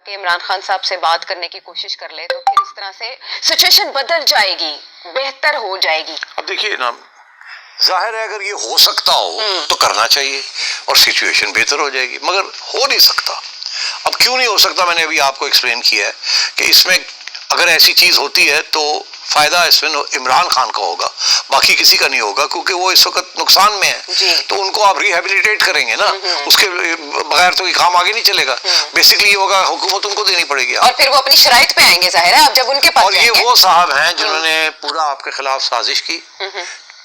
کہ عمران خان صاحب سے بات کرنے کی کوشش کر لے تو پھر اس طرح سے سچویشن بدل جائے گی, بہتر ہو جائے گی. اب دیکھیے نا, ظاہر ہے اگر یہ ہو سکتا ہو تو کرنا چاہیے اور سچویشن بہتر ہو جائے گی, مگر ہو نہیں سکتا. اب کیوں نہیں ہو سکتا, میں نے ابھی آپ کو ایکسپلین کیا ہے کہ اس میں اگر ایسی چیز ہوتی ہے تو فائدہ اس میں عمران خان کا ہوگا, باقی کسی کا نہیں ہوگا, کیونکہ وہ اس وقت نقصان میں ہے. تو ان کو آپ ریہیبلیٹیٹ کریں گے نا, اس کے بغیر تو یہ کام آگے نہیں چلے گا. بیسکلی یہ ہوگا حکومت ان کو دینی پڑے گی, اور پھر وہ اپنی شرائط پہ آئیں گے, ظاہر ہے اب جب ان کے پاس. اور یہ وہ صاحب ہیں جنہوں نے پورا آپ کے خلاف سازش کی,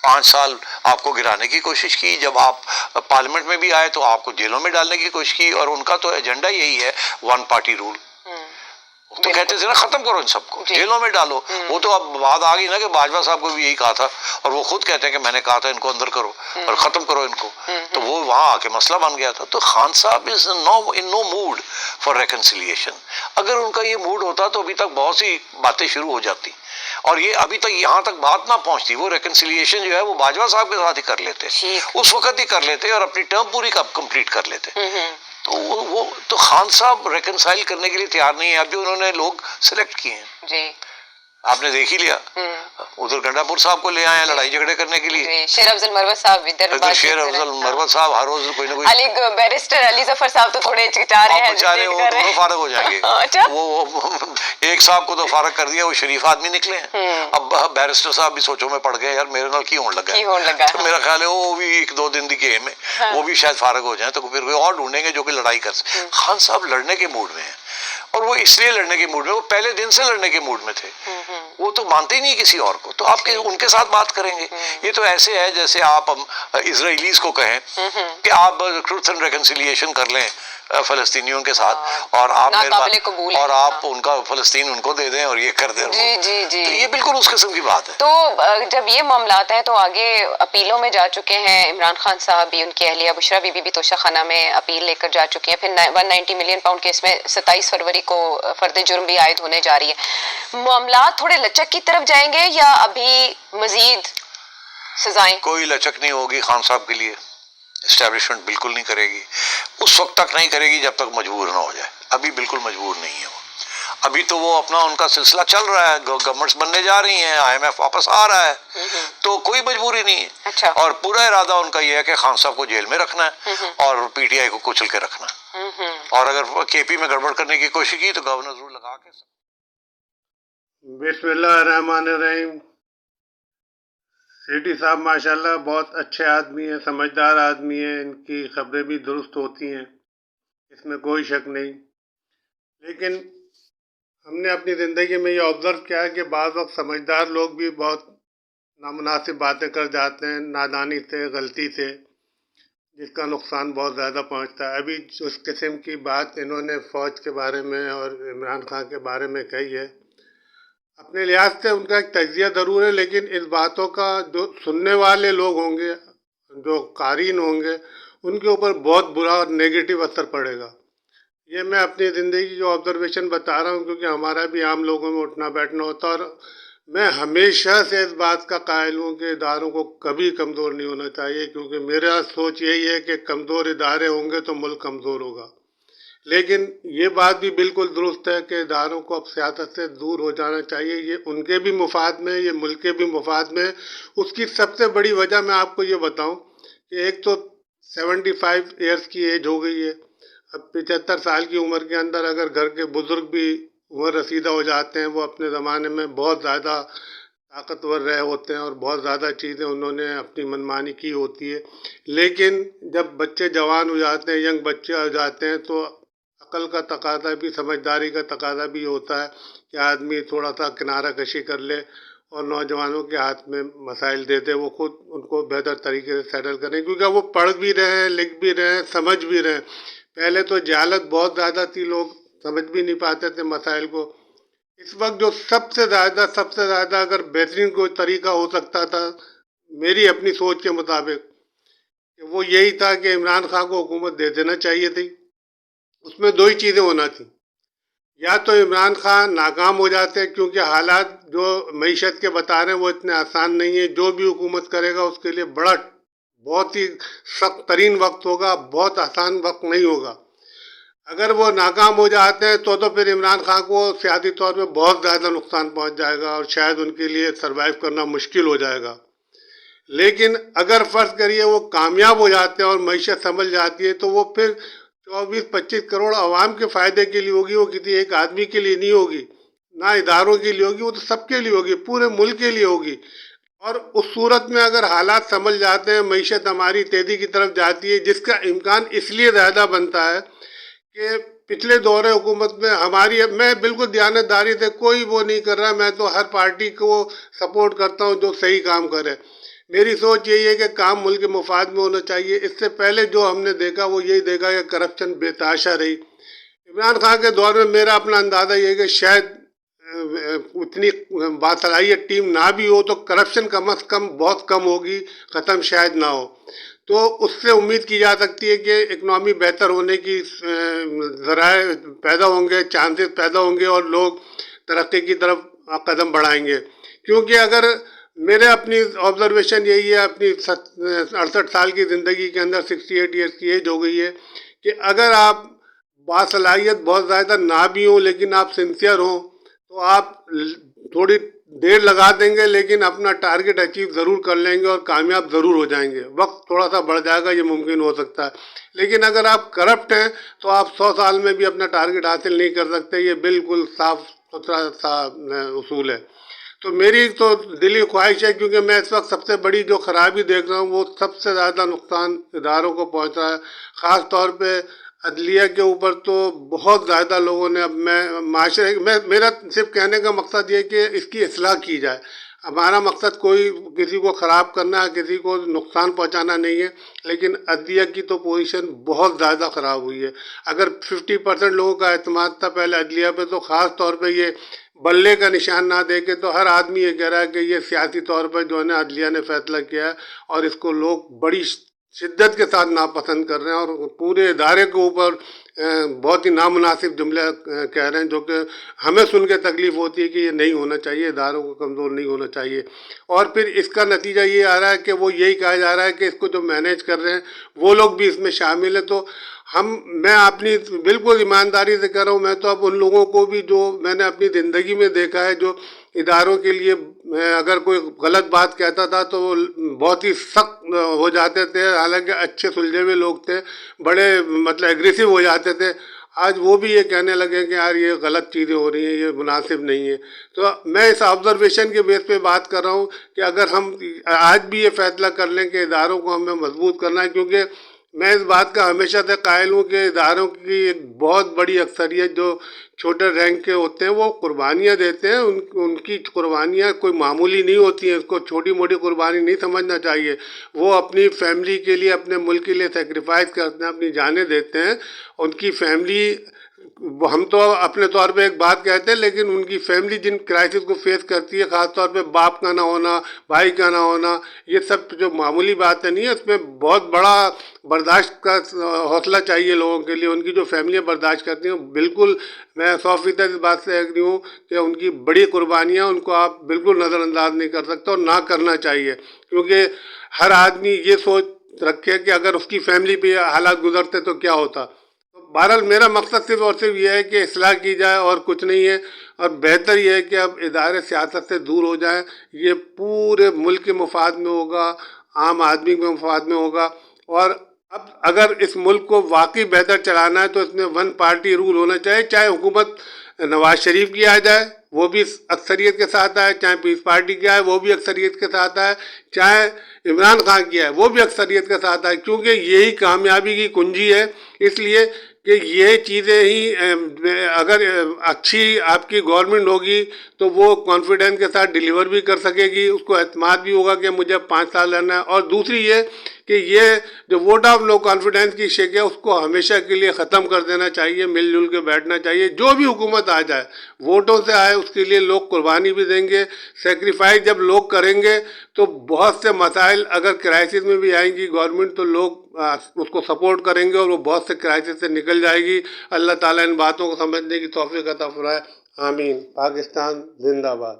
5 سال آپ کو گرانے کی کوشش کی, جب آپ پارلیمنٹ میں بھی آئے تو آپ کو جیلوں میں ڈالنے کی کوشش کی, اور ان کا تو ایجنڈا یہی ہے 1 پارٹی رول. تو کہتے تھے نا ختم کرو ان سب کو, جیلوں میں ڈالو. وہ تو اب بات آ گئی نا کہ باجوہ صاحب کو بھی یہی کہا تھا, اور وہ خود کہتے ہیں کہ میں نے کہا تھا ان کو اندر کرو اور ختم کرو ان کو. تو وہ وہاں آ کے مسئلہ بن گیا تھا. تو خان صاحب از ان نو موڈ فار ریکنسیلیشن. اگر ان کا یہ موڈ ہوتا تو ابھی تک بہت سی باتیں شروع ہو جاتی, اور یہ ابھی تک یہاں تک بات نہ پہنچتی. وہ ریکنسیلیشن جو ہے وہ باجوہ صاحب کے ساتھ ہی کر لیتے, اس وقت ہی کر لیتے اور اپنی ٹرم پوری کمپلیٹ کر لیتے. تو وہ تو خان صاحب ریکنسائل کرنے کے لیے تیار نہیں ہے. اب جو انہوں نے لوگ سلیکٹ کیے ہیں جی آپ نے دیکھ ہی لیا, ادھر گنڈا پور صاحب کو لے آئے ہیں لڑائی جھگڑے کرنے کے لیے. شیر افضل مروت صاحب ادھر, شیر افضل مروت صاحب ہر روز کوئی نہ کوئی. علی بیرسٹر علی ظفر صاحب تو تھوڑے چٹا رہے ہیں, بیچارے وہ دونوں فارغ ہو جائیں گے. وہ ایک صاحب کو تو فارغ کر دیا, وہ شریف آدمی نکلے ہیں. اب بیرسٹر صاحب بھی سوچوں میں پڑ گئے, یار میرے نال کی ہون لگا ہے. میرا خیال ہے وہ بھی 1-2 دن کی گیم ہے, وہ بھی شاید فارغ ہو جائیں, تو پھر کوئی اور ڈھونڈیں گے جو کہ لڑائی کر سکے. خان صاحب لڑنے کے موڈ میں ہیں, اور وہ اس لیے لڑنے کے موڈ میں, وہ پہلے دن سے لڑنے کے موڈ میں تھے. وہ تو مانتے ہی نہیں کسی اور کو, تو آپ ان کے ساتھ بات کریں گے. یہ تو ایسے ہے جیسے آپ اسرائیلیز کو کہیں کہ آپ ٹروتھ اینڈ ریکنسیلیشن کر لیں فلسطینیوں کے ساتھ, اور آپ ان کا فلسطین ان کو دے دیں اور یہ کر دیں. تو یہ بالکل اس قسم کی بات ہے. تو جب یہ معاملات ہیں تو آگے اپیلوں میں جا چکے ہیں عمران خان صاحب بھی, ان کی اہلیہ بشرا بی بی بھی توشہ خانہ میں اپیل لے کر جا چکی ہیں. پھر 190 ملین پاؤنڈ کیس میں 27 فروری کو فرد جرم بھی عائد ہونے جا رہی ہے. معاملات تھوڑے لچک کی طرف جائیں گے یا ابھی مزید سزائیں؟ کوئی لچک نہیں ہوگی خان صاحب کے لیے, اسٹیبلشمنٹ بالکل نہیں کرے گی, اس وقت تک نہیں کرے گی جب تک مجبور نہ ہو جائے. ابھی بالکل مجبور نہیں ہے وہ, ابھی تو وہ اپنا ان کا سلسلہ چل رہا ہے, گورنمنٹس بننے جا رہی ہیں, IMF واپس آ رہا ہے, تو کوئی مجبوری نہیں ہے. اور پورا ارادہ ان کا یہ ہے کہ خان صاحب کو جیل میں رکھنا ہے اور PTI کو کچل کے رکھنا ہے. اور اگر KP میں گڑبڑ کرنے کی کوشش کی تو گورنر ضرور لگا کے. بسم اللہ الرحمن الرحیم. سیٹھی صاحب ماشاءاللہ بہت اچھے آدمی ہیں, سمجھدار آدمی ہیں, ان کی خبریں بھی درست ہوتی ہیں, اس میں کوئی شک نہیں. لیکن ہم نے اپنی زندگی میں یہ آبزرو کیا ہے کہ بعض وقت سمجھدار لوگ بھی بہت نامناسب باتیں کر جاتے ہیں, نادانی سے, غلطی سے, جس کا نقصان بہت زیادہ پہنچتا ہے. ابھی اس قسم کی بات انہوں نے فوج کے بارے میں اور عمران خان کے بارے میں کہی ہے, اپنے لحاظ سے ان کا ایک تجزیہ ضرور ہے, لیکن اس باتوں کا جو سننے والے لوگ ہوں گے, جو قارئین ہوں گے, ان کے اوپر بہت برا اور نیگیٹو اثر پڑے گا. یہ میں اپنی زندگی کی آبزرویشن بتا رہا ہوں, کیونکہ ہمارا بھی عام لوگوں میں اٹھنا بیٹھنا ہوتا ہے, اور میں ہمیشہ سے اس بات کا قائل ہوں کہ اداروں کو کبھی کمزور نہیں ہونا چاہیے, کیونکہ میرا سوچ یہی ہے کہ کمزور ادارے ہوں گے تو ملک کمزور ہوگا. لیکن یہ بات بھی بالکل درست ہے کہ اداروں کو اب سیاست سے دور ہو جانا چاہیے. یہ ان کے بھی مفاد میں, یہ ملک کے بھی مفاد میں. اس کی سب سے بڑی وجہ میں آپ کو یہ بتاؤں کہ ایک تو 75 ایئرس کی ایج ہو گئی ہے. اب 75 سال کی عمر کے اندر اگر گھر کے بزرگ بھی عمر رسیدہ ہو جاتے ہیں, وہ اپنے زمانے میں بہت زیادہ طاقتور رہے ہوتے ہیں اور بہت زیادہ چیزیں انہوں نے اپنی منمانی کی ہوتی ہے. لیکن جب بچے جوان ہو جاتے ہیں, ینگ بچے ہو جاتے ہیں, تو عقل کا تقاضا بھی, سمجھداری کا تقاضا بھی ہوتا ہے کہ آدمی تھوڑا سا کنارہ کشی کر لے اور نوجوانوں کے ہاتھ میں مسائل دے دے, وہ خود ان کو بہتر طریقے سے سیٹل کریں, کیونکہ وہ پڑھ بھی رہے ہیں, لکھ بھی رہے ہیں, سمجھ بھی رہے ہیں. پہلے تو جہالت بہت زیادہ تھی, لوگ سمجھ بھی نہیں پاتے تھے مسائل کو. اس وقت جو سب سے زیادہ اگر بہترین کوئی طریقہ ہو سکتا تھا میری اپنی سوچ کے مطابق, کہ وہ یہی تھا کہ عمران خان کو حکومت دے دینا چاہیے تھی. اس میں 2 ہی چیزیں ہونا تھیں, یا تو عمران خان ناکام ہو جاتے, کیونکہ حالات جو معیشت کے بتا رہے ہیں وہ اتنے آسان نہیں ہیں. جو بھی حکومت کرے گا اس کے لیے بہت ہی سخت ترین وقت ہوگا, بہت آسان وقت نہیں ہوگا. اگر وہ ناکام ہو جاتے ہیں تو پھر عمران خان کو سیاسی طور پہ بہت زیادہ نقصان پہنچ جائے گا اور شاید ان کے لیے سروائیو کرنا مشکل ہو جائے گا. لیکن اگر فرض کریے وہ کامیاب ہو جاتے ہیں اور معیشت سنبھل جاتی ہے تو وہ پھر 24-25 کروڑ عوام کے فائدے کے لیے ہوگی، وہ کسی ایک آدمی کے لیے نہیں ہوگی، نہ اداروں کے لیے ہوگی، وہ تو سب کے لیے ہوگی، پورے ملک کے لیے ہوگی. اور اس صورت میں اگر حالات سنبھل جاتے ہیں، معیشت ہماری تیزی کی طرف جاتی ہے، جس کا امکان اس لیے زیادہ بنتا ہے کہ پچھلے دور حکومت میں میں بالکل دیانتداری سے کوئی وہ نہیں کر رہا، میں تو ہر پارٹی کو سپورٹ کرتا ہوں جو صحیح کام کرے. میری سوچ یہی ہے کہ کام ملک کے مفاد میں ہونا چاہیے. اس سے پہلے جو ہم نے دیکھا وہ یہی دیکھا کہ کرپشن بے تحاشا رہی. عمران خان کے دور میں میرا اپنا اندازہ یہ ہے کہ شاید اتنی باصلاحیت ٹیم نہ بھی ہو تو کرپشن کم از کم بہت کم ہوگی، ختم شاید نہ ہو. تو اس سے امید کی جا سکتی ہے کہ اکنامی بہتر ہونے کی ذرائع پیدا ہوں گے، چانسز پیدا ہوں گے اور لوگ ترقی کی طرف قدم بڑھائیں گے. کیونکہ اگر میرے اپنی آبزرویشن یہی ہے، اپنی 68 سال کی زندگی کے اندر 68 ایئرس کی ایج ہو گئی ہے، کہ اگر آپ باصلاحیت بہت زیادہ نہ بھی ہوں لیکن آپ سنسیئر ہوں تو آپ تھوڑی دیر لگا دیں گے لیکن اپنا ٹارگٹ اچیو ضرور کر لیں گے اور کامیاب ضرور ہو جائیں گے. وقت تھوڑا سا بڑھ جائے گا، یہ ممکن ہو سکتا ہے، لیکن اگر آپ کرپٹ ہیں تو آپ 100 سال میں بھی اپنا ٹارگٹ حاصل نہیں کر سکتے. یہ بالکل صاف ستھرا سا اصول ہے. تو میری تو دلی خواہش ہے، کیونکہ میں اس وقت سب سے بڑی جو خرابی دیکھ رہا ہوں وہ سب سے زیادہ نقصان اداروں کو پہنچ رہا ہے، خاص طور پہ عدلیہ کے اوپر. تو بہت زیادہ لوگوں نے اب معاشرے میرا صرف کہنے کا مقصد یہ ہے کہ اس کی اصلاح کی جائے. ہمارا مقصد کوئی کسی کو خراب کرنا، کسی کو نقصان پہنچانا نہیں ہے، لیکن عدلیہ کی تو پوزیشن بہت زیادہ خراب ہوئی ہے. اگر 50% لوگوں کا اعتماد تھا پہلے عدلیہ پہ، تو خاص طور پہ یہ بلے کا نشان نہ دے کے تو ہر آدمی یہ کہہ رہا ہے کہ یہ سیاسی طور پر جو ہے نا عدلیہ نے فیصلہ کیا ہے اور اس کو لوگ بڑی شدت کے ساتھ ناپسند کر رہے ہیں اور پورے ادارے کے اوپر بہت ہی نامناسب جملے کہہ رہے ہیں، جو کہ ہمیں سن کے تکلیف ہوتی ہے کہ یہ نہیں ہونا چاہیے، اداروں کو کمزور نہیں ہونا چاہیے. اور پھر اس کا نتیجہ یہ آ رہا ہے کہ وہ یہی کہا جا رہا ہے کہ اس کو جو مینیج کر رہے ہیں وہ لوگ بھی اس میں شامل ہیں. تو میں اپنی بالکل ایمانداری سے کہہ رہا ہوں، میں تو اب ان لوگوں کو بھی جو میں نے اپنی زندگی میں دیکھا ہے، جو اداروں کے لیے اگر کوئی غلط بات کہتا تھا تو وہ بہت ہی سخت ہو جاتے تھے، حالانکہ اچھے سلجھے ہوئے لوگ تھے، بڑے مطلب ایگریسو ہو جاتے تھے. آج وہ بھی یہ کہنے لگے کہ یار یہ غلط چیزیں ہو رہی ہیں، یہ مناسب نہیں ہے. تو میں اس آبزرویشن کے بیس پہ بات کر رہا ہوں کہ اگر ہم آج بھی یہ فیصلہ کر لیں کہ اداروں کو ہمیں مضبوط کرنا ہے، کیونکہ میں اس بات کا ہمیشہ سے قائل ہوں کہ اداروں کی ایک بہت بڑی اکثریت جو چھوٹے رینک کے ہوتے ہیں وہ قربانیاں دیتے ہیں. ان کی قربانیاں کوئی معمولی نہیں ہوتی ہیں، اس کو چھوٹی موٹی قربانی نہیں سمجھنا چاہیے. وہ اپنی فیملی کے لیے، اپنے ملک کے لیے سیکریفائز کرتے ہیں، اپنی جانیں دیتے ہیں. ان کی فیملی، ہم تو اپنے طور پہ ایک بات کہتے ہیں لیکن ان کی فیملی جن کرائسس کو فیس کرتی ہے، خاص طور پہ باپ کا نہ ہونا، بھائی کا نہ ہونا، یہ سب جو معمولی باتیں نہیں ہے، اس میں بہت بڑا برداشت کا حوصلہ چاہیے لوگوں کے لیے. ان کی جو فیملیاں برداشت کرتی ہیں، بالکل میں 100% اس بات سے ایگری ہوں کہ ان کی بڑی قربانیاں، ان کو آپ بالکل نظر انداز نہیں کر سکتے اور نہ کرنا چاہیے. کیونکہ ہر آدمی یہ سوچ رکھے کہ اگر اس کی فیملی پہ یہ حالات گزرتے تو کیا ہوتا. بہرحال میرا مقصد صرف اور صرف یہ ہے کہ اصلاح کی جائے اور کچھ نہیں ہے. اور بہتر یہ ہے کہ اب ادارے سیاست سے دور ہو جائیں. یہ پورے ملک کے مفاد میں ہوگا، عام آدمی کے مفاد میں ہوگا. اور اب اگر اس ملک کو واقعی بہتر چلانا ہے تو اس میں ون پارٹی رول ہونا چاہیے. چاہے حکومت نواز شریف کی آ جائے وہ بھی اکثریت کے ساتھ آئے، چاہے پیس پارٹی کی آئے وہ بھی اکثریت کے ساتھ آئے، چاہے عمران خان کی آئے وہ بھی اکثریت کے ساتھ آئے. کیونکہ یہی کامیابی کی کنجی ہے. اس لیے کہ یہ چیزیں ہی اگر اچھی آپ کی گورنمنٹ ہوگی تو وہ کانفیڈنس کے ساتھ ڈیلیور بھی کر سکے گی، اس کو اعتماد بھی ہوگا کہ مجھے 5 سال رہنا ہے. اور دوسری یہ کہ یہ جو ووٹ آف نو کانفیڈنس کی شک ہے اس کو ہمیشہ کے لیے ختم کر دینا چاہیے، مل جل کے بیٹھنا چاہیے. جو بھی حکومت آ جائے، ووٹوں سے آئے، اس کے لیے لوگ قربانی بھی دیں گے. سیکریفائز جب لوگ کریں گے تو بہت سے مسائل اگر کرائسس میں بھی آئیں گی گورنمنٹ تو لوگ اس کو سپورٹ کریں گے اور وہ بہت سے کرائسس سے نکل جائے گی. اللہ تعالیٰ ان باتوں کو سمجھنے کی توفیق عطا فرمائے. آمین. پاکستان زندہ باد.